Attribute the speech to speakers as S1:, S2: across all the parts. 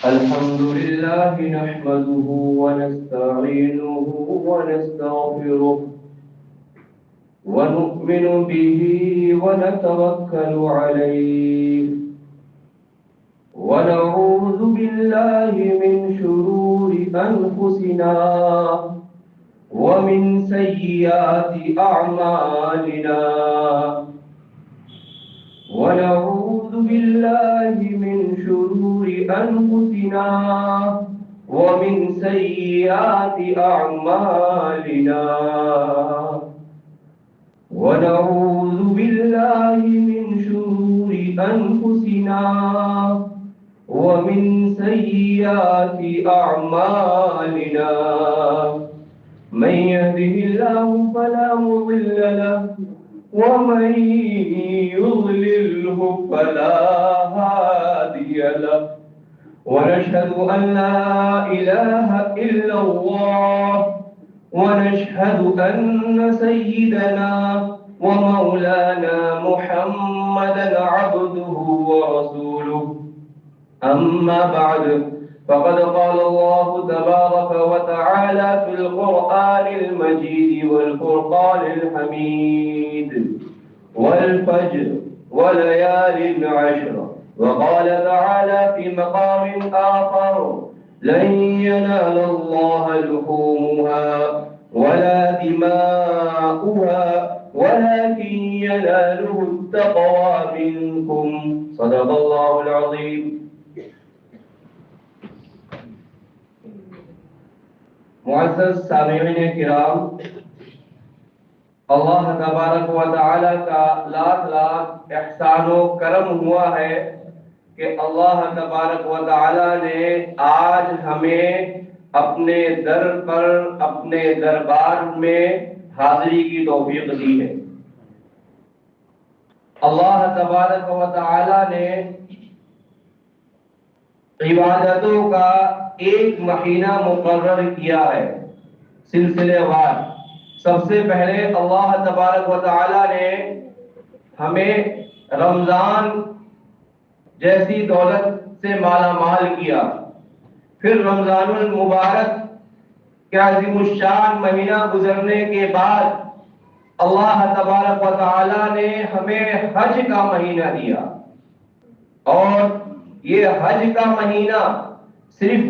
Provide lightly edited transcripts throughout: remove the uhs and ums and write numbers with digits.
S1: الحمد لله نحمده ونستعينه ونستغفره ونؤمن به ونتوكل عليه ونعوذ بالله من شرور أنفسنا ومن سيئات أعمالنا ونعوذ بالله من شرور أنفسنا ومن سيئات أعمالنا ونعوذ بالله من شرور أنفسنا ومن سيئات أعمالنا من يهده الله فلا مضل له ومن يضلله فلا هادي له ونشهد أن لا إله إلا الله ونشهد أن سيدنا ومولانا محمدا عبده ورسوله أما بعد فقد قال الله تبارك وتعالى في القرآن المجيد والفرقان الحميد والفجر وليال عشر وقال تعالى في مقام آخر لن ينال الله لحومها ولا دماؤها ولكن يناله التقوى منكم صدق الله العظيم. معزز سامعین کرام، اللہ تبارک و تعالی کا لاکھ لاکھ احسان و کرم ہوا ہے کہ اللہ تبارک و تعالی نے آج ہمیں اپنے در پر اپنے دربار میں حاضری کی توفیق دی ہے۔ اللہ تبارک و تعالی نے عبادتوں کا ایک مہینہ مقرر کیا ہے سلسلے وار۔ سب سے پہلے اللہ تبارک و تعالی نے ہمیں رمضان جیسی دولت سے مالا مال کیا، پھر رمضان المبارک کے عظیم الشان مہینہ گزرنے کے بعد اللہ تبارک و تعالی نے ہمیں حج کا مہینہ دیا، اور یہ حج کا مہینہ صرف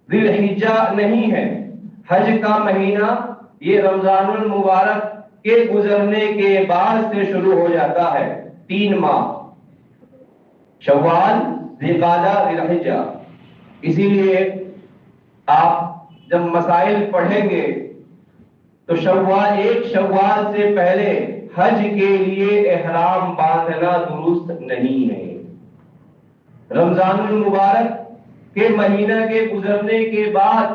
S1: ذی الحجہ نہیں ہے، حج کا مہینہ یہ رمضان المبارک کے گزرنے کے بعد سے شروع ہو جاتا ہے۔ 3 ماہ شوال، ذی القعدہ، ذی الحجہ۔ اسی لیے آپ جب مسائل پڑھیں گے تو ایک شوال سے پہلے حج کے لیے احرام باندھنا درست نہیں ہے۔ رمضان المبارک کے مہینہ کے گزرنے کے بعد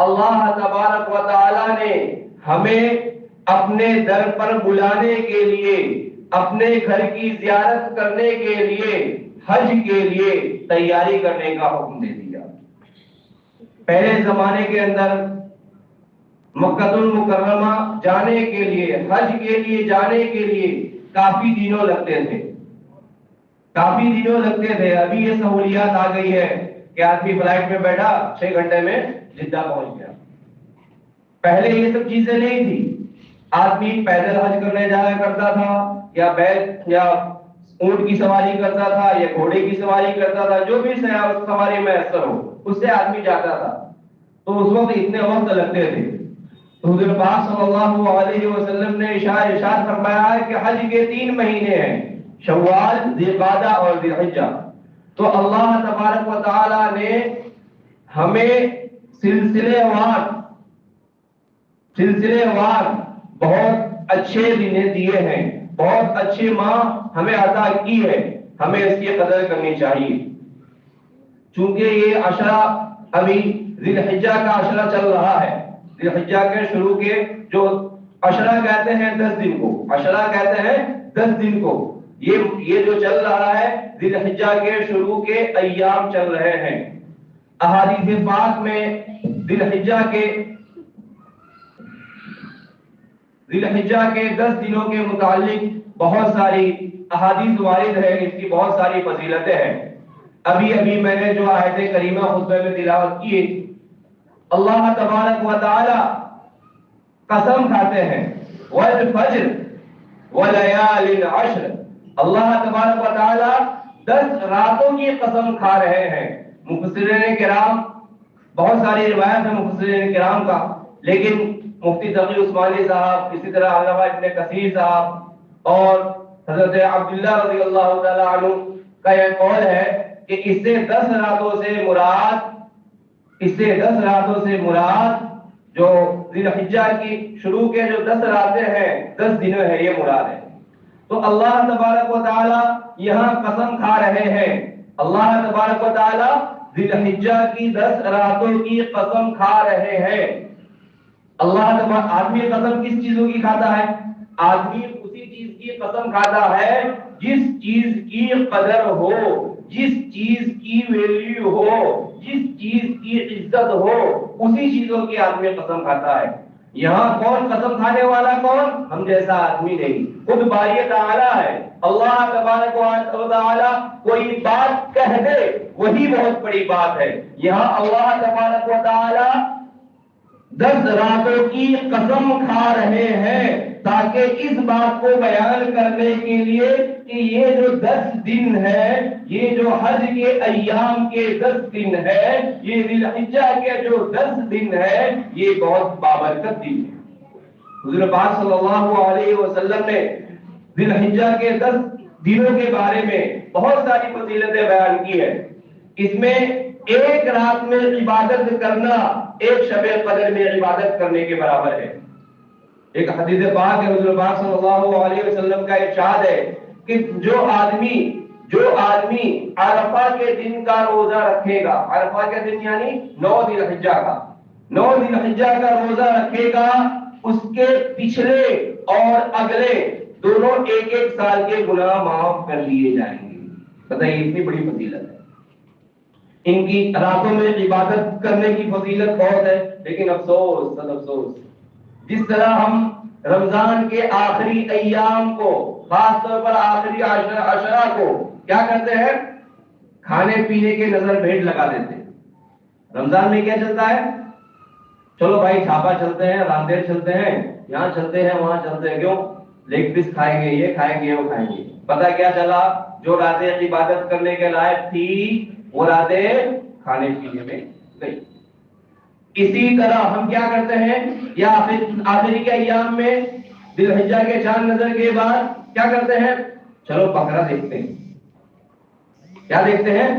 S1: اللہ تبارک و تعالی نے ہمیں اپنے در پر بلانے کے لیے، اپنے گھر کی زیارت کرنے کے لیے، حج کے لیے تیاری کرنے کا حکم دے دیا۔ پہلے زمانے کے اندر مکہ المکرمہ جانے کے لیے، حج کے لیے جانے کے لیے کافی دنوں لگتے تھے۔ ابھی یہ سہولیات آ گئی ہے کہ آدمی فلائٹ میں بیٹھا 6 گھنٹے میں جدہ پہنچ گیا۔ پہلے یہ سب چیزیں نہیں تھی، آدمی پیدل حج کرنے جایا کرتا تھا، یا بیل یا اونٹ کی سواری کرتا تھا، یا گھوڑے کی سواری کرتا تھا، جو بھی سواری میسر ہو اس سے آدمی جاتا تھا۔ تو اس وقت اتنے وقت لگتے تھے۔ حضور پاک صلی اللہ علیہ وسلم نے ارشاد فرمایا ہے کہ حج کے 3 مہینے ہیں، شوال، ذی القعدہ اور ذی الحجہ۔ تو اللہ تبارک و تعالی نے ہمیں سلسلے وار بہت اچھے دن دیے ہیں، بہت اچھے ماہ ہمیں عطا کی ہے، ہمیں اس کی قدر کرنی چاہیے۔ چونکہ یہ عشرہ ابھی ذی الحجہ کا عشرہ چل رہا ہے، ذی الحجہ کے شروع کے جو عشرہ کہتے ہیں 10 دن کو، عشرہ کہتے ہیں 10 دن کو، یہ جو چل رہا ہے ذی الحجہ کے شروع کے ایام چل رہے ہیں۔ احادیث پاک میں ذی الحجہ کے 10 دنوں کے متعلق بہت ساری احادیث وارد ہے، اس کی بہت ساری فضیلتیں ہیں۔ ابھی میں نے جو آیت کریمہ خطبہ میں تلاوت کی، اللہ تبارک و تعالی قسم کھاتے ہیں والفجر ولیال عشر، اللہ تبارک و تعالی 10 راتوں کی قسم کھا رہے ہیں۔ مفسرین کرام، بہت ساری روایت ہے مفسرین کرام کا، لیکن مفتی تقی عثمانی صاحب، اسی طرح علامہ ابن کثیر صاحب اور حضرت عبداللہ رضی اللہ تعالی عنہ کا یہ قول ہے کہ اس سے 10 راتوں سے مراد جو ذی الحجہ کی شروع کے جو 10 راتیں ہیں، 10 دن ہے، یہ مراد ہے۔ تو اللہ تبارک و تعالی یہاں قسم کھا رہے ہیں، اللہ تبارک و تعالی ذی الحجہ کی 10 راتوں کی قسم کھا رہے ہیں۔ اللہ تبارک، آدمی قسم کس چیزوں کی کھاتا ہے؟ آدمی اسی چیز کی قسم کھاتا ہے جس چیز کی قدر ہو، جس چیز کی ویلیو ہو، جس چیز کی عزت ہو، اسی چیزوں کی آدمی قسم کھاتا ہے۔ یہاں کون قسم کھانے والا؟ کون؟ ہم جیسا آدمی نہیں، خود باری تعالی ہے۔ اللہ تبارک و تعالی کوئی بات کہہ دے وہی بہت بڑی بات ہے۔ یہاں اللہ تبارک و تعالی 10 راتوں کی قسم کھا رہے ہیں تاکہ اس بات کو بیان کرنے کے لیے کہ یہ جو 10 دن ہے، یہ جو حج کے ایام کے 10 دن ہے، یہ ذی الحجہ کے جو 10 دن ہے، یہ بہت بابرکت دن ہے۔ حضور پاک صلی اللہ علیہ وسلم نے ذی الحجہ کے 10 دنوں کے بارے میں بہت ساری فضیلتیں بیان کی ہے۔ اس میں ایک رات میں عبادت کرنا ایک شب قدر میں عبادت کرنے کے برابر ہے۔ ایک حدیث پاک ہے، حضور پاک صلی اللہ علیہ وسلم کا ارشاد ہے کہ جو آدمی عرفہ کے دن کا روزہ رکھے گا، عرفہ کے دن یعنی 9 ذی الحجہ کا روزہ رکھے گا، اس کے پچھلے اور اگلے دونوں 1 سال کے گناہ معاف کر لیے جائیں گے۔ بتائیے، اتنی بڑی فضیلت ہے۔ ان کی راتوں میں عبادت کرنے کی فضیلت بہت ہے، لیکن افسوس جس طرح ہم رمضان کے آخری ایام کو، خاص طور پر آخری عشرہ کو کیا کرتے ہیں؟ کھانے پینے کے نظر بھیٹ لگا دیتے ہیں۔ رمضان میں کیا چلتا ہے؟ چلو بھائی چھاپا چلتے ہیں، راندیر چلتے ہیں، یہاں چلتے ہیں، وہاں چلتے ہیں۔ کیوں؟ لیگ پیس کھائیں گے، یہ کھائیں گے، وہ کھائیں گے۔ پتہ کیا چلا؟ جو راتیں عبادت کرنے کے لائق تھی وہ راتیں کھانے پینے میں گئی۔ اسی طرح ہم کیا کرتے ہیں؟ یا آخری کے ایام میں ذی الحجہ کے چاند نظر کے بعد کیا کرتے ہیں؟ چلو بکرا دیکھتے ہیں۔ کیا دیکھتے ہیں؟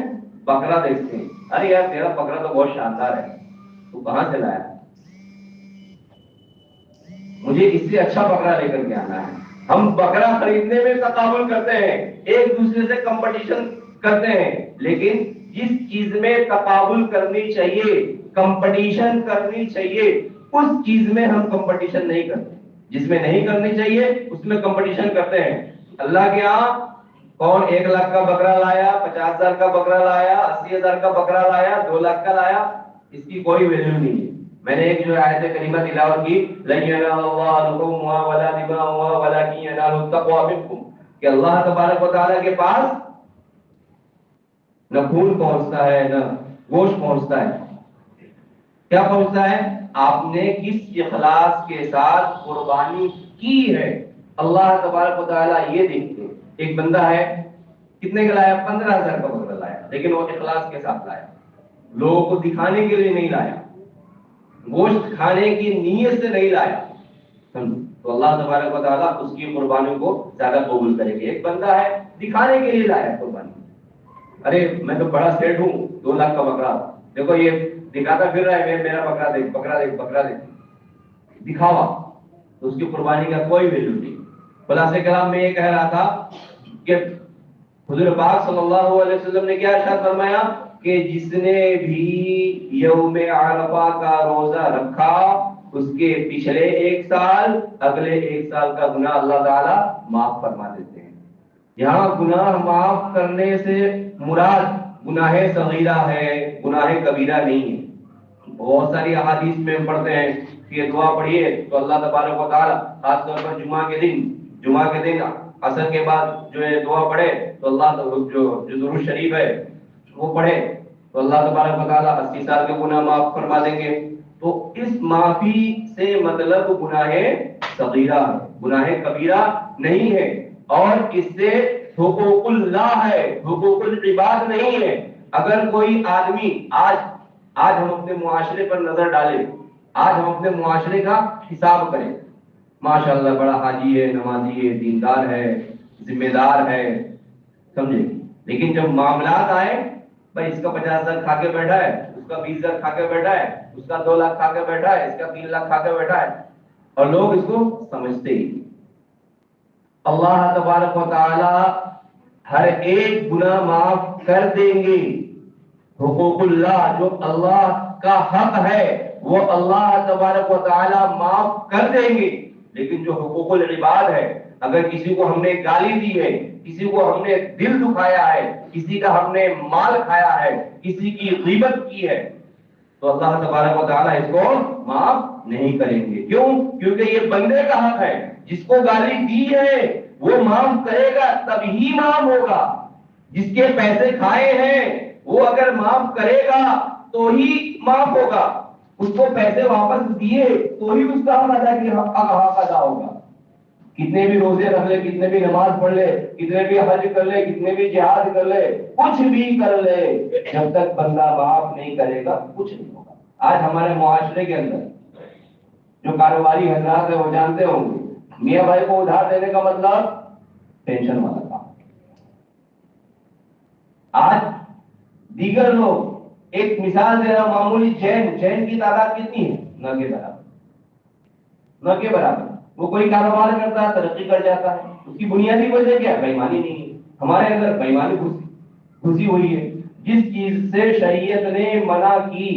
S1: بکرا دیکھتے ہیں۔ ارے یار، تیرا بکرا تو بہت شاندار ہے، تو کہاں سے لایا؟ مجھے اس سے اچھا بکرا لے کر کے آنا ہے۔ ہم بکرا خریدنے میں تقابل کرتے ہیں، ایک دوسرے سے کمپٹیشن کرتے ہیں، لیکن جس چیز میں تقابل کرنی چاہیے، کمپٹیشن کرنی چاہیے، اس چیز میں ہم کمپٹیشن نہیں کرتے۔ جس میں نہیں کرنی چاہیے اس میں کمپٹیشن کرتے ہیں۔ اللہ کے ہاں کون 1 لاکھ کا بکرا لایا، 50,000 کا بکرا لایا، 80,000 کا بکرا لایا، 2 لاکھ کا لایا، اس کی کوئی ویلیو نہیں ہے۔ میں نے ایک جو آیت کریمہ تلاوت کی، لَن يَنَالَ اللَّهَ لُحُومُهَا وَلَا دِمَاؤُهَا وَلَكِنْ يَنَالُهُ التَّقْوَىٰ مِنكُمْ، کہ اللہ تبارک و تعالیٰ کے پاس نہ خون پہنچتا ہے نہ گوشت پہنچتا ہے۔ کیا پہنچتا ہے؟ آپ نے کس اخلاص کے ساتھ قربانی کی ہے، اللہ تبارک و تعالیٰ یہ دیکھتے ہیں۔ ایک بندہ ہے، کتنے کا لایا؟ 15,000 کا بکرا لایا، لیکن وہ اخلاص کے ساتھ لایا، لوگوں کو دکھانے کے لیے نہیں لایا، گوشت کھانے کی نیت سے نہیں لایا، تو اللہ تبارک و تعالیٰ اس کی قربانی کو زیادہ قبول کرے گا۔ ایک بندہ ہے دکھانے کے لیے لایا قربانی، ارے میں تو بڑا سیٹ ہوں، 2 لاکھ کا بکرا، دیکھو یہ دکھاتا پھر رہا ہے، میرا بکرا دیکھ، بکرا دیکھ، دکھاوا، تو اس کی قربانی کا کوئی ویلیو نہیں۔ خلاصہ کلام میں یہ کہہ رہا تھا کہ حضور پاک صلی اللہ علیہ وسلم نے کیا ارشاد فرمایا کہ جس نے بھی یوم عرفہ کا روزہ رکھا، اس کے پچھلے 1 سال اگلے 1 سال کا گناہ اللہ تعالیٰ معاف فرما دیتے ہیں۔ یہاں گناہ معاف کرنے سے مراد گناہ صغیرہ ہے، گناہ کبیرہ نہیں ہے۔ بہت ساری احادیث میں ہم پڑھتے ہیں کہ دعا پڑھیے تو اللہ تبارک و تعالیٰ، خاص طور پر جمعہ کے دن عصر کے بعد جو ہے دعا پڑھے تو اللہ جو درود شریف ہے وہ پڑھے تو اللہ تبارک و تعالیٰ 80 سال کے گناہ معاف فرما دیں گے. تو اس معافی سے مطلب گناہ صغیرہ ہے، گناہ کبیرہ نہیں ہے، اور اس سے حقوق اللہ ہے، حقوق العباد نہیں ہے. اگر کوئی آدمی آج ہم اپنے معاشرے پر نظر ڈالیں، آج ہم اپنے معاشرے کا حساب کریں. ماشاءاللہ بڑا حاجی ہے، نمازی ہے، دیندار ہے، ذمہ دار ہے، سمجھے. لیکن جب معاملات آئے، بھائی اس کا 50,000 کھا کے بیٹھا ہے، اس کا 20,000 کھا کے بیٹھا ہے، اس کا 2 لاکھ کھا کے بیٹھا ہے، اس کا 3 لاکھ کھا کے بیٹھا ہے، اور لوگ اس کو سمجھتے ہی. اللہ تبارک و تعالی ہر ایک گناہ معاف کر دیں گے. حقوق اللہ جو اللہ کا حق ہے وہ اللہ تبارک و تعالی معاف کر دیں گے. لیکن جو حقوق العباد ہے، اگر کسی کو ہم نے گالی دی ہے، کسی کو ہم نے دل دکھایا ہے، کسی کا ہم نے مال کھایا ہے، کسی کی غیبت کی ہے، تو اللہ تبارک و تعالیٰ اس کو معاف نہیں کریں گے. کیوں؟ کیونکہ یہ بندے کا حق ہے. جس کو گالی دی ہے وہ معاف کرے گا تب ہی معاف ہوگا. جس کے پیسے کھائے ہیں وہ اگر معاف کرے گا تو ہی معاف ہوگا. اس کو پیسے واپس دیے تو ہی اس کا حق ادا ہوگا. کتنے بھی روزے رکھ لے، کتنے بھی نماز پڑھ لے، کتنے بھی حج کر لے، کتنے بھی جہاد کر لے، کچھ بھی کر لے، جب تک بندہ معاف نہیں کرے گا کچھ نہیں ہوگا. آج ہمارے معاشرے کے اندر جو کاروباری حضرات ہیں وہ جانتے ہوں گے، میاں بھائی کو ادھار دینے کا مطلب ٹینشن والا کام. آج دیگر لوگ، ایک مثال دے رہا، معمولی چین کی تعداد کتنی ہے؟ نہ کے برابر. وہ کوئی کاروبار کرتا ہے، ترقی کر جاتا ہے، اس کی بنیادی وجہ کیا؟ بےایمانی نہیں ہے. ہمارے اندر بےایمانی گھسی ہوئی ہے. جس چیز سے شریعت نے منع کی،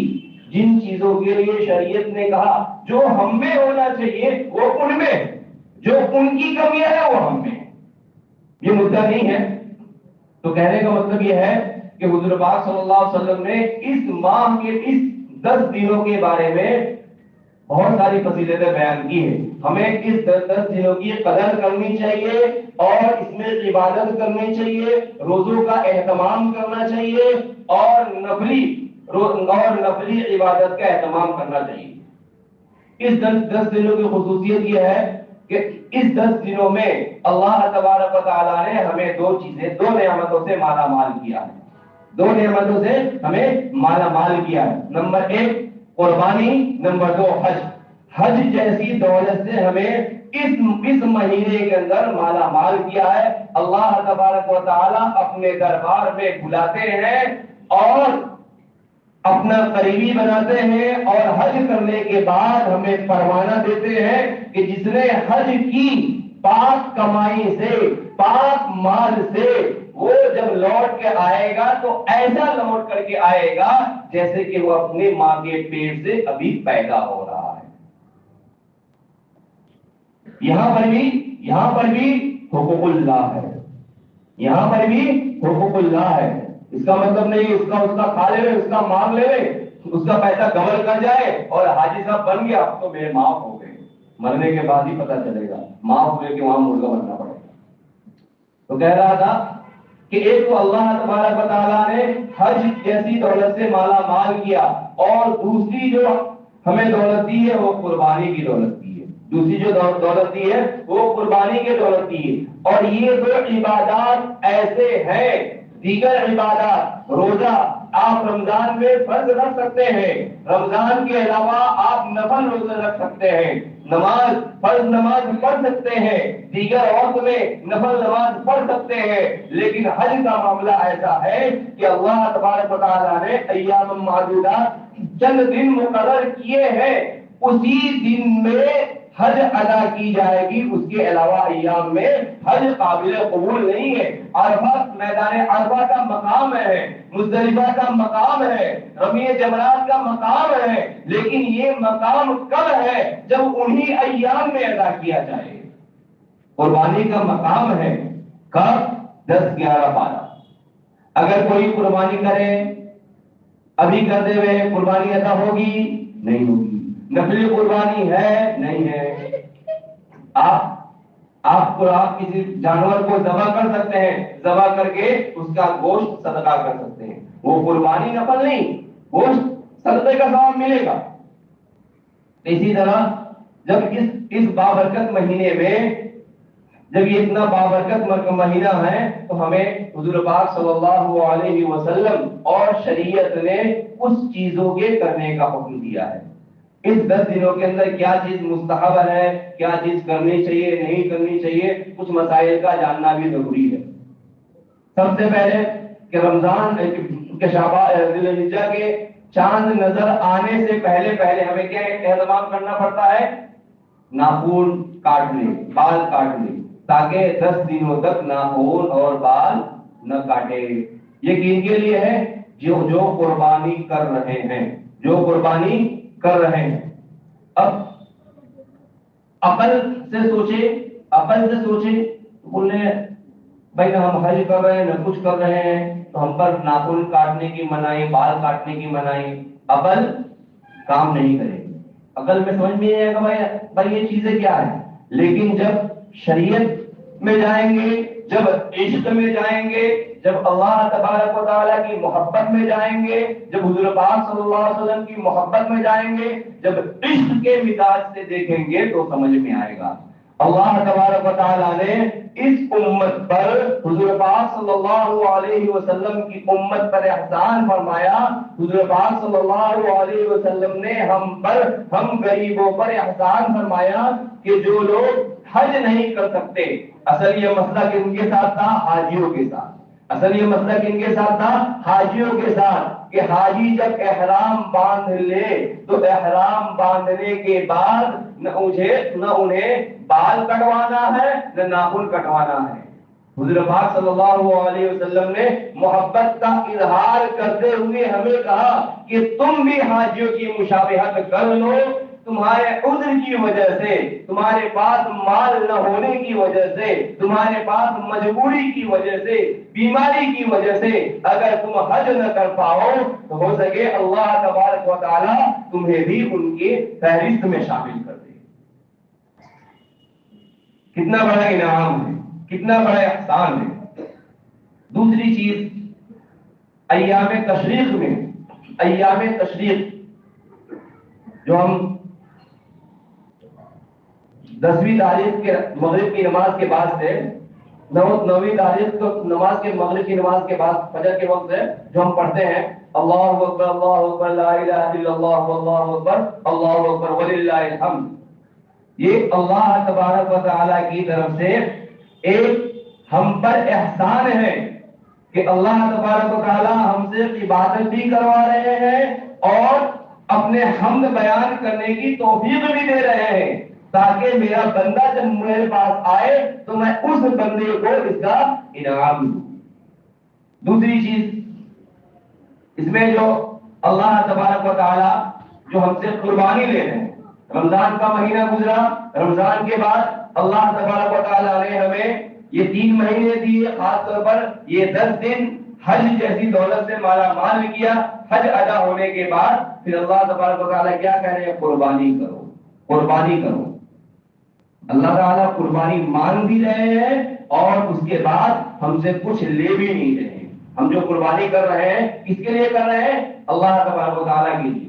S1: جن چیزوں کے لیے شریعت نے کہا جو ہم میں ہونا چاہیے وہ ان میں، جو ان کی کمیاں ہیں وہ ہم میں. یہ مدعا نہیں ہے. تو کہنے کا مطلب یہ ہے کہ حضور پاک صلی اللہ علیہ وسلم نے اس ماہ کے اس 10 دنوں کے بارے میں بہت ساری فضیلتیں بیان کی ہیں. ہمیں اس 10 دنوں کی قدر کرنی چاہیے اور اس میں عبادت کرنی چاہیے، روزوں کا اہتمام کرنا چاہیے اور نفلی عبادت کا اہتمام کرنا چاہیے. اس 10 دنوں کی خصوصیت یہ ہے کہ اس 10 دنوں میں اللہ تبارک و تعالیٰ نے ہمیں 2 نعمتوں سے مالا مال کیا ہے. 2 نعمتوں سے ہمیں مالا مال کیا ہے. نمبر 1 قربانی، نمبر 2 حج. حج جیسی دولت سے ہمیں اس مہینے کے اندر مالا مال کیا ہے. اللہ تبارک و تعالیٰ اپنے دربار میں بلاتے ہیں اور اپنا قریبی بناتے ہیں، اور حج کرنے کے بعد ہمیں فرمانا دیتے ہیں کہ جس نے حج کی پاک کمائی سے، پاک مال سے، وہ جب لوٹ کے آئے گا تو ایسا لوٹ کر کے آئے گا جیسے کہ وہ اپنے ماں کے پیٹ سے ابھی پیدا ہو رہا ہے. یہاں پر بھی حقوق اللہ ہے. یہاں پر بھی حقوق اللہ ہے. اس کا مطلب نہیں اس کا کھا لے، اس کا مانگ لے، اس کا پیسہ گبر کر جائے اور حاجی صاحب بن گیا اب تو میرے معاف ہو گئے. مرنے کے بعد ہی پتہ چلے گا معاف ہوئے کہ وہاں مرغا بننا پڑے گا. تو کہہ رہا تھا کہ ایک تو اللہ تبارک و تعالیٰ نے حج جیسی دولت سے مالا مال کیا، اور دوسری جو ہمیں دولت دی ہے وہ قربانی کی دولت دی ہے. دوسری جو دولت دی ہے وہ قربانی کی دولت دی ہے. اور یہ 2 عبادات ایسے ہیں، دیگر عبادات، روزہ آپ رمضان میں فرض رکھ سکتے ہیں، رمضان کے علاوہ آپ نفل روزے رکھ سکتے ہیں، فرض نماز پڑھ سکتے ہیں، دیگر اوقات میں نفل نماز پڑھ سکتے ہیں. لیکن حج کا معاملہ ایسا ہے کہ اللہ تبارک و تعالیٰ نے ایام معدودات، چند دن مقرر کیے ہیں، اسی دن میں حج ادا کی جائے گی. اس کے علاوہ ایام میں حج قابل قبول نہیں ہے. عرفہ، میدان عرفہ کا مقام ہے، مزدلفہ کا مقام ہے، رمی جمرات کا مقام ہے، لیکن یہ مقام کب ہے؟ جب انہی ایام میں ادا کیا جائے. قربانی کا مقام ہے کب؟ 10، 11، 12. اگر کوئی قربانی کرے، ابھی کرتے ہوئے قربانی ادا ہوگی؟ نہیں ہوگی. نفلی قربانی ہے؟ نہیں ہے. آپ کسی جانور کو ذبح کر سکتے ہیں، ذبح کر کے اس کا گوشت صدقہ کر سکتے ہیں، وہ قربانی نفل نہیں، گوشت صدقے کا ثواب ملے گا۔ اسی طرح جب اس بابرکت مہینے میں، جب یہ اتنا بابرکت مہینہ ہے، تو ہمیں حضور پاک صلی اللہ علیہ وسلم اور شریعت نے اس چیزوں کے کرنے کا حکم دیا ہے۔ اس 10 دنوں کے اندر کیا چیز مستحب ہے، کیا چیز کرنی چاہیے، نہیں کرنی چاہیے، کچھ مسائل کا جاننا بھی ضروری ہے۔ سب سے پہلے کہ رمضان کے ذی الحجہ کے چاند نظر آنے سے پہلے ہمیں کیا اہتمام کرنا پڑتا ہے؟ ناخن کاٹ لیں، بال کاٹ لیں، تاکہ 10 دنوں تک ناخن اور بال نہ کاٹے۔ یہ کن کے لیے ہے؟ جو قربانی کر رہے ہیں، جو قربانی کر رہے ہیں۔ اب عقل سے سوچیں، بولے بھائی ہم حج کر رہے ہیں، نہ کچھ کر رہے ہیں، تو ہم پر ناخن کاٹنے کی منائی، بال کاٹنے کی منائی، عقل کام نہیں کرے گی۔ عقل میں سمجھ میں آئے گا بھائی یہ چیزیں کیا ہیں۔ لیکن جب شریعت میں جائیں گے، جب عشق میں جائیں گے، جب اللہ تبارک و تعالیٰ کی محبت میں جائیں گے، جب حضور پاک صلی اللہ علیہ وسلم کی محبت میں جائیں گے، جب عشق کے مزاج سے دیکھیں گے تو سمجھ میں آئے گا۔ اللہ تبارک و تعالیٰ نے اس امت پر، حضور پاک صلی اللہ علیہ وسلم کی امت پر احسان فرمایا۔ حضور پاک صلی اللہ علیہ وسلم نے ہم غریبوں پر احسان فرمایا کہ جو لوگ حج نہیں کر سکتے، اصل یہ مسئلہ کن کے ساتھ تھا؟ حاجیوں کے ساتھ۔ اصل یہ مسئلہ کن کے ساتھ تھا؟ حاجیوں کے ساتھ، کہ حاجی جب احرام باندھ لے تو احرام باندھنے کے بعد نہ انہیں بال کٹوانا ہے، نہ ناخن کٹوانا ہے۔ حضور پاک صلی اللہ علیہ وسلم نے محبت کا اظہار کرتے ہوئے ہمیں کہا کہ تم بھی حاجیوں کی مشابہت کر لو۔ تمہارے عذر کی وجہ سے، تمہارے پاس مال نہ ہونے کی وجہ سے، تمہارے پاس مجبوری کی وجہ سے، بیماری کی وجہ سے اگر تم حج نہ کر پاؤ تو ہو سکے اللہ تبارک و تعالی تمہیں بھی ان کی فہرست میں شامل کر دے۔ کتنا بڑا انعام ہے، کتنا بڑا احسان ہے۔ دوسری چیز، ایام تشریق جو ہم 10ویں تاریخ کے مغرب کی نماز کے بعد سے 9ویں تاریخ کو نماز کے مغرب کی نماز کے بعد فجر کے وقت سے جو ہم پڑھتے ہیں اللہ اکبر لا الہ الا اللہ واللہ اکبر اللہ اکبر وللہ الحمد، یہ اللہ تبارک و تعالی کی طرف سے ایک ہم پر احسان ہے کہ اللہ تبارک و تعالی ہم سے عبادت بھی کروا رہے ہیں اور اپنے حمد بیان کرنے کی توفیق بھی دے رہے ہیں، تاکہ میرا بندہ جب میرے پاس آئے تو میں اس بندے کو اس کا انعام دوں۔ دوسری چیز اس میں جو اللہ تبارک و تعالی جو ہم سے قربانی لے رہے ہیں، رمضان کا مہینہ گزرا، رمضان کے بعد اللہ تبارک و تعالی نے ہمیں یہ 3 مہینے دیے، خاص طور پر یہ 10 دن حج جیسی دولت سے مالا مال کیا۔ حج ادا ہونے کے بعد پھر اللہ تبارک و تعالی کیا کہہ رہے ہیں؟ قربانی کرو، قربانی کرو۔ اللہ تعالیٰ قربانی مان بھی رہے ہیں اور اس کے بعد ہم سے کچھ لے بھی نہیں رہے ہیں۔ ہم جو قربانی کر رہے ہیں کس کے لیے کر رہے ہیں؟ اللہ تبارک و تعالیٰ کے لیے۔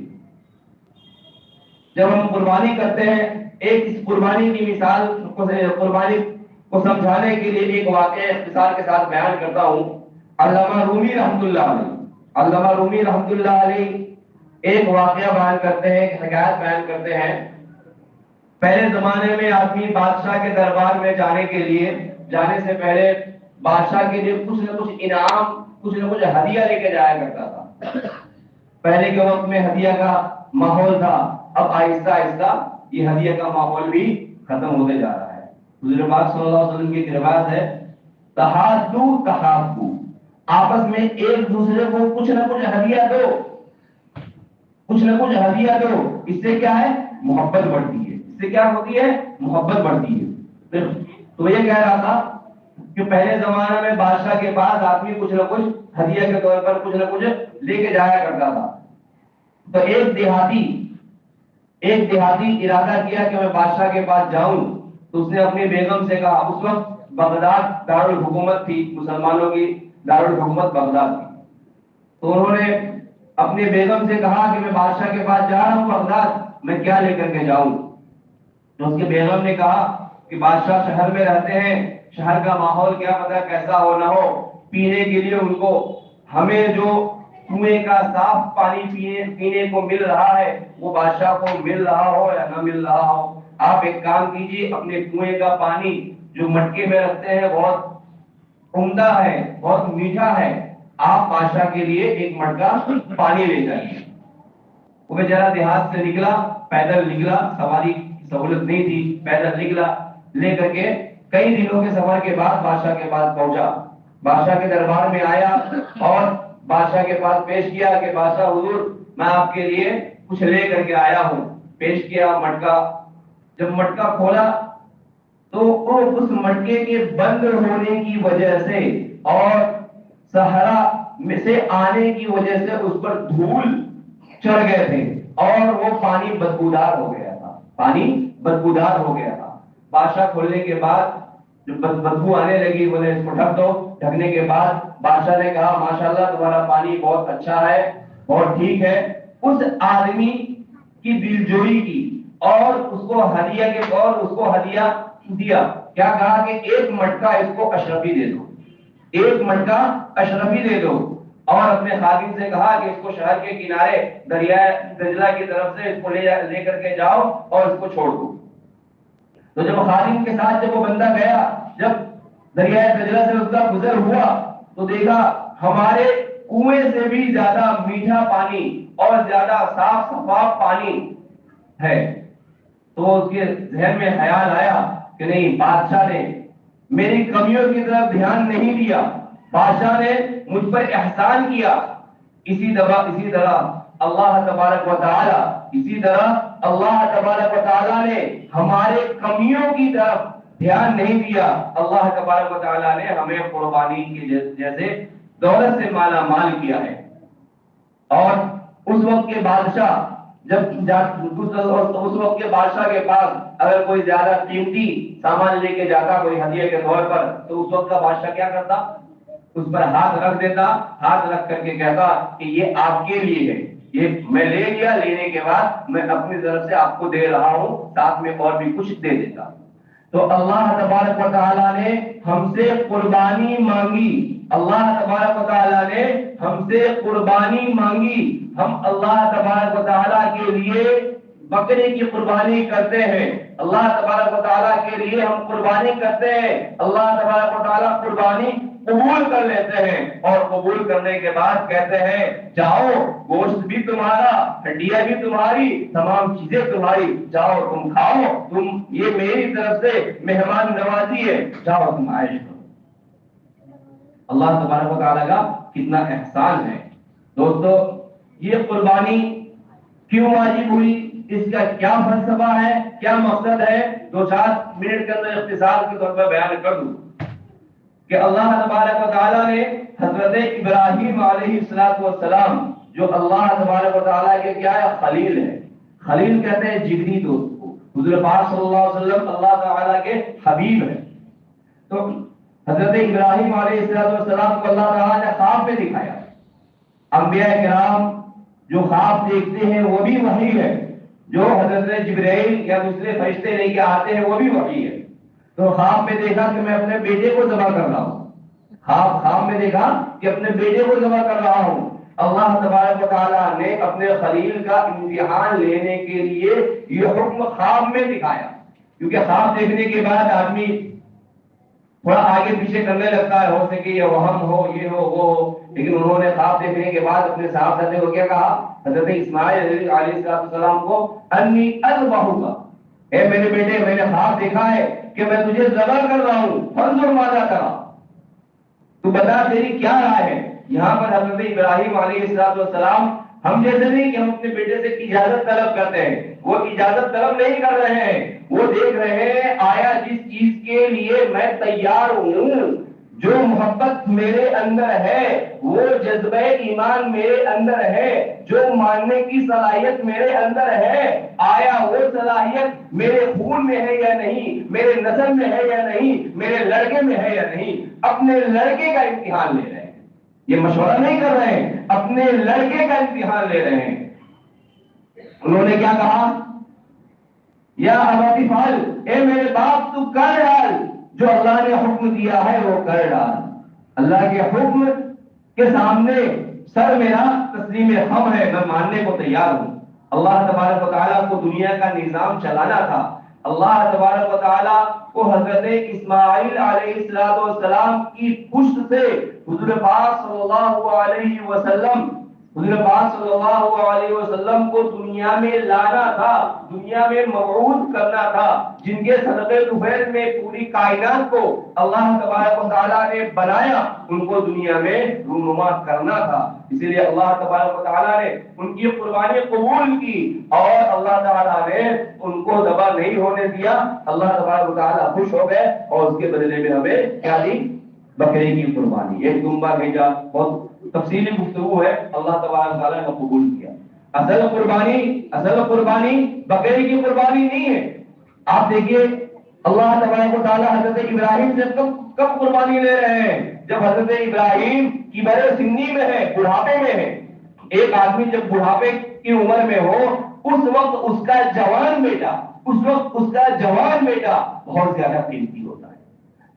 S1: جب ہم قربانی کرتے ہیں، ایک اس قربانی کی مثال قربانی کو سمجھانے کے لیے ایک واقعہ اختصار کے ساتھ بیان کرتا ہوں۔ علامہ رومی رحمۃ اللہ علیہ ایک واقعہ بیان کرتے ہیں، ایک حکایت بیان کرتے ہیں۔ پہلے زمانے میں آدمی بادشاہ کے دربار میں جانے سے پہلے بادشاہ کے لیے کچھ نہ کچھ انعام، کچھ نہ کچھ ہدیہ لے کے جایا کرتا تھا۔ پہلے کے وقت میں ہدیہ کا ماحول تھا، اب آہستہ آہستہ یہ ہدیہ کا ماحول بھی ختم ہوتے جا رہا ہے۔ حضور پاک صلی اللہ علیہ وسلم کی روایت ہے، تحابوا، آپس میں ایک دوسرے کو کچھ نہ کچھ ہدیہ دو، کچھ نہ کچھ ہدیہ دو۔ اس سے کیا ہے؟ محبت بڑھتی ہے۔ اس سے کیا ہوتی ہے؟ محبت بڑھتی ہے۔ تو یہ کہہ رہا تھا کہ پہلے زمانے میں بادشاہ کے پاس آدمی کچھ نہ کچھ ہدیہ کے طور پر کچھ نہ کچھ لے کے جایا کرتا تھا۔ تو ایک دیہاتی ارادہ کیا کہ میں بادشاہ کے پاس جاؤں تو اس نے اپنی بیگم سے کہا، اس وقت بغداد دارالحکومت تھی، مسلمانوں کی دارالحکومت بغداد تھی، تو انہوں نے اپنی بیگم سے کہا کہ میں بادشاہ کے پاس جا رہا ہوں بغداد، میں کیا لے کر کے جاؤں؟ تو اس کی بیگم نے کہا کہ بادشاہ شہر میں رہتے ہیں، شہر کا ماحول کیا پتہ کیسا ہو نہ ہو، پینے کے لیے ان کو ہمیں جو کنویں کا صاف پانی پینے کو مل رہا ہے وہ بادشاہ کو مل رہا ہو یا نہ مل رہا ہو، آپ ایک کام کیجیے، اپنے کنویں کا پانی جو مٹکے میں رکھتے ہیں بہت عمدہ ہے، بہت میٹھا ہے، آپ بادشاہ کے لیے ایک مٹکا پانی لے جائیے۔ وہ بیچارہ دیہات سے نکلا، پیدل نکلا، سواری کی سہولت نہیں تھی، پیدل نکلا، لے کر کے کئی دنوں کے سفر کے بعد بادشاہ کے پاس پہنچا، بادشاہ کے دربار میں آیا اور بادشاہ کے پاس پیش کیا کہ بادشاہ حضور میں آپ کے لیے کچھ لے کر کے آیا ہوں۔ پیش کیا مٹکا، جب مٹکا کھولا تو اس مٹکے کے بند ہونے کی وجہ سے اور صحرا میں سے آنے کی وجہ سے اس پر دھول چڑھ گئے تھے اور وہ پانی بدبودار ہو گیا تھا، پانی بدبودار ہو گیا تھا۔ بادشاہ کھولنے کے بعد جو بدبو آنے لگی، بولے اس کو ڈھک دو، ڈھکنے کے بعد بادشاہ نے کہا ماشاءاللہ تمہارا پانی بہت اچھا ہے، بہت ٹھیک ہے۔ اس آدمی کی دلجوئی کی اور اس کو ہدیہ دیا، کیا کہا کہ ایک مٹکا اس کو اشرفی دے دو، ایک مٹکا اشرفی دے دو، اور اپنے خادم سے کہا کہ اس کو شہر کے کنارے دریائے دجلہ کی طرف سے اس کو لے کر کے جاؤ اور اس کو چھوڑ دو۔ تو جب خادم کے ساتھ جب وہ بندہ گیا، جب دریائے دجلہ سے اس کا گزر ہوا تو دیکھا ہمارے کنویں سے بھی زیادہ میٹھا پانی اور زیادہ صاف شفاف پانی ہے۔ تو اس کے ذہن میں خیال آیا کہ نہیں، بادشاہ نے میری کمیوں کی طرف دھیان نہیں دیا، بادشاہ نے مجھ پر احسان کیا۔ اسی طرح اللہ تبارک و تعالی نے ہمارے کمیوں کی طرف دھیان نہیں دیا، اللہ تبارک و تعالی نے ہمیں قربانی کے جیسے دولت سے مالا مال کیا ہے۔ اور اس وقت کے بادشاہ اس وقت کے بادشاہ کے پاس اگر کوئی زیادہ قیمتی سامان لے کے جاتا کوئی ہدیے کے طور پر، تو اس وقت کا بادشاہ کیا کرتا؟ اس پر ہاتھ رکھ دیتا، ہاتھ رکھ کر کے کہتا کہ یہ آپ کے لیے ہے، یہ میں لے لیا، لینے کے بعد میں اپنی طرف سے آپ کو دے رہا ہوں، ساتھ میں اور بھی کچھ دے دیتا۔ تو اللہ تبارک و تعالیٰ نے ہم سے قربانی مانگی، اللہ تبارک و تعالیٰ نے ہم سے قربانی مانگی، ہم اللہ تبارک و تعالیٰ کے لیے بکرے کی قربانی کرتے ہیں، اللہ تبارک و تعالیٰ کے لیے ہم قربانی کرتے ہیں، اللہ تبارک و تعالیٰ قربانی قبول کر لیتے ہیں، اور قبول کرنے کے بعد کہتے ہیں جاؤ، گوشت بھی تمہارا، ہڈیاں بھی تمہاری، تمام چیزیں تمہاری، جاؤ تم کھاؤ، تم یہ میری طرف سے مہمان نوازی ہے، جاؤ تم عائش کرو۔ اللہ تبارک و تعالیٰ کا کتنا احسان ہے۔ دوستو، یہ قربانی کیوں واجب ہوئی، اس کا کیا فلسفہ ہے، کیا مقصد ہے، 2-4 منٹ کے اندر اختصار کے طور پر بیان کر دوں کہ اللہ تبارک و تعالیٰ نے حضرت ابراہیم علیہ السلام جو اللہ تبارک و تعالیٰ کے کیا ہے، خلیل ہے، خلیل کہتے ہیں جگری دوست کو، حضور پاک صلی اللہ علیہ وسلم اللہ تعالیٰ کے حبیب ہے۔ تو حضرت ابراہیم علیہ السلام کو اللہ تعالیٰ نے خواب میں دکھایا۔ انبیاء کرام جو خواب دیکھتے ہیں وہ بھی وحی ہے، جو حضرت جبرائیل یا دوسرے فرشتے لے کے آتے ہیں وہ بھی وحی ہے۔ تو خواب میں دیکھا کہ میں اپنے بیٹے کو ذبح کر رہا ہوں، خواب میں دیکھا کہ اپنے بیٹے کو ذبح کر رہا ہوں۔ اللہ تبارک و تعالیٰ نے اپنے خلیل کا امتحان لینے کے لیے یہ حکم خواب میں دکھایا، کیونکہ خواب دیکھنے کے بعد آدمی تھوڑا آگے پیچھے کرنے لگتا ہے، ہو سکے یہ وہم ہو، یہ ہو وہ ہو، لیکن انہوں نے خواب دیکھنے کے بعد اپنے صاحبزادے کو کیا کہا، حضرت اسماعیل علیہ السلام کو انی اذبحک، اے میرے بیٹے میں نے خواب دیکھا ہے کہ میں تجھے ذبح کر رہا ہوں، فانظر ماذا ترى، تو بتا تیری کیا رائے ہے۔ یہاں پر حضرت ابراہیم علیہ السلام ہم جیسے نہیں کہ ہم اپنے بیٹے سے اجازت طلب کرتے ہیں، وہ اجازت طلب نہیں کر رہے ہیں، وہ دیکھ رہے ہیں آیا جس چیز کے لیے میں تیار ہوں جو محبت میرے اندر ہے، وہ جذبہ ایمان میرے اندر ہے، جو ماننے کی صلاحیت میرے اندر ہے، آیا وہ صلاحیت میرے خون میں ہے یا نہیں، میرے نسل میں ہے یا نہیں، میرے لڑکے میں ہے یا نہیں؟ اپنے لڑکے کا امتحان لے رہے ہیں، یہ مشورہ نہیں کر رہے ہیں، اپنے لڑکے کا امتحان لے رہے ہیں۔ انہوں نے کیا کہا؟ یا ابا افعل، اے میرے باپ تو کر ڈال، جو اللہ نے حکم دیا ہے وہ کر ڈال۔ اللہ کے حکم کے سامنے سر میرا تسلیم خم ہے، میں ماننے کو تیار ہوں۔ اللہ تبارک و تعالیٰ کو دنیا کا نظام چلانا تھا، اللہ تبارک و تعالیٰ کو حضرت اسماعیل علیہ السلام کی پشت سے حضور پاک صلی اللہ علیہ وسلم کو دنیا میں لانا تھا، دنیا میں مبعوث کرنا تھا، جن کے صدقے طفیل میں پوری کائنات کو اللہ تبارک و تعالیٰ نے بنایا، ان کو دنیا میں رونما کرنا تھا۔ اسی لیے اللہ تبارک و تعالیٰ نے ان کی قربانی قبول کی اور اللہ تعالیٰ نے ان کو ذبح نہیں ہونے دیا۔ اللہ تبارک و تعالیٰ خوش ہو گئے اور اس کے بدلے میں ہمیں کیا دی؟ بکرے کی قربانی، ایک دمبا بھیجا۔ بہت تفصیلی گفتگو ہے، اللہ تبارک تعالیٰ نے قبول کیا۔ اصل قربانی بکرے کی قربانی نہیں ہے۔ آپ دیکھیے اللہ تبارک و تعالیٰ حضرت ابراہیم سے کب قربانی لے رہے ہیں؟ جب حضرت ابراہیم کی برے سنی میں ہے، بڑھاپے میں ہے۔ ایک آدمی جب بڑھاپے کی عمر میں ہو، اس وقت اس کا جوان بیٹا بہت زیادہ قیمتی ہوتا ہے۔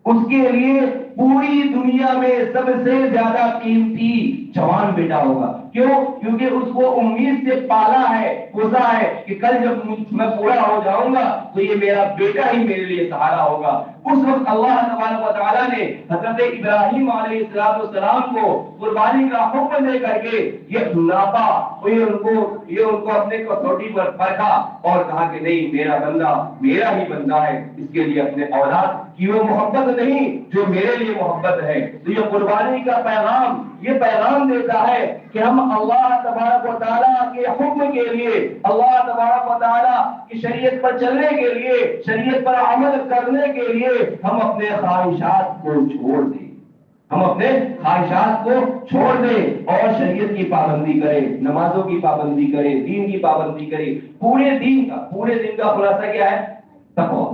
S1: اس کے لیے پوری دنیا میں سب سے زیادہ قیمتی جوان بیٹا ہوگا۔ کیوں؟ کیونکہ اس کو امید سے پالا ہے، پوسا ہے کہ کل جب میں پورا ہو جاؤں گا تو یہ میرا بیٹا ہی میرے لیے سہارا ہوگا۔ اس وقت اللہ تبارک و تعالیٰ نے حضرت ابراہیم علیہ السلام کو قربانی کا حکم دے کر کے یہ ناپا، یہ ان کو اپنے کسوٹی پر پرکھا اور کہا کہ نہیں، میرا بندہ میرا ہی بندہ ہے، اس کے لیے اپنے اولاد کی وہ محبت نہیں جو میرے لیے محبت ہے۔ تو یہ قربانی کا پیغام یہ پیغام دیتا ہے کہ ہم اللہ تبارک و تعالیٰ کے حکم کے لیے، اللہ تبارک و تعالیٰ کی شریعت پر چلنے کے لیے، شریعت پر عمل کرنے کے لیے ہم اپنے خواہشات کو چھوڑ دیں، اور شریعت کی پابندی کریں، نمازوں کی پابندی کریں، دین کی پابندی کریں۔ پورے دین کا خلاصہ کیا ہے؟ تقویٰ۔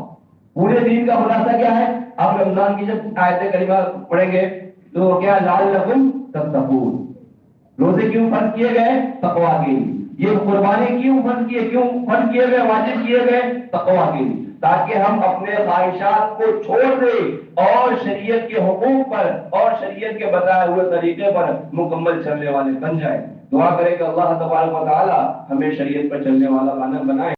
S1: پورے دین کا خلاصہ کیا ہے؟ آپ رمضان کی جب آیت کریمہ پڑھیں گے تو کیا لعلکم تتقون، روزے کیوں فرض کیے گئے؟ تقویٰ کے لیے۔ یہ قربانی کیوں فرض کیے گئے، واجب کیے گئے؟ تقویٰ کے لیے، تاکہ ہم اپنے خواہشات کو چھوڑ دیں اور شریعت کے حقوق پر اور شریعت کے بتائے ہوئے طریقے پر مکمل چلنے والے بن جائیں۔ دعا کریں کہ اللہ تبارک و تعالی ہمیں شریعت پر چلنے والا بنائے۔